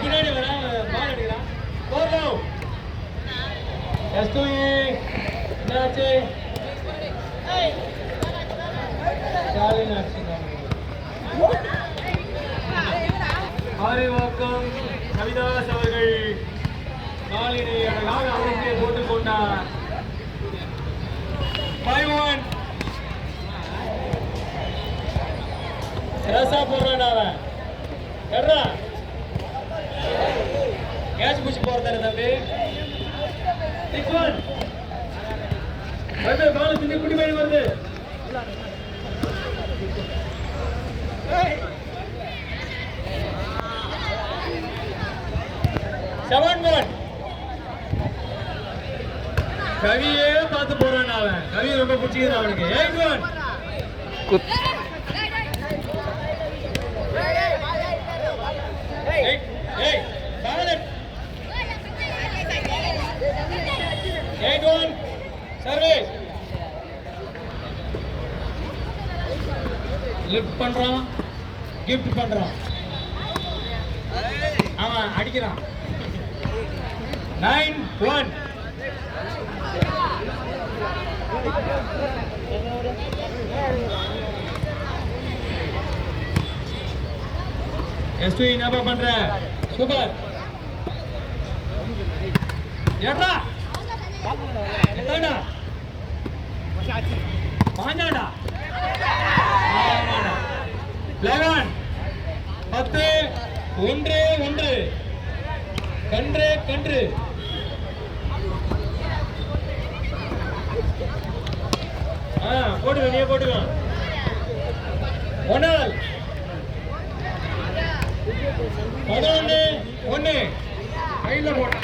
பின்னாடி வர பால் அடிக்கிறான். போதும் என்னாச்சு? ஆரிவாக்கம் கவிதாஸ் அவர்கள் காலினை அழகாக அமைப்பியை போட்டுக் கொண்டார். 5-1 ரசா போடுறான். அவன் எட்ரா கேட்ச் பிடிச்சி போறதானே தம்பி. 6-1 பால் பின்னி குடி மாதிரி வருது. கவியே பார்த்து போறான். அவன் கவி ரொம்ப பிடிச்சிக்கிறான் அவனுக்கு. 8-1 சர்வீஸ் லிஃப்ட் பண்றான், கிஃப்ட் பண்றான், அவன் அடிக்கிறான். 9-1 எஸ்டி என்னப்பா பண்ற? சூப்பர். ஏடா எத்தடா பாஞ்சாடா 11 10 1 கன்று போடுங்க, நீ போட்டுங்க. 11 கையில போட்ட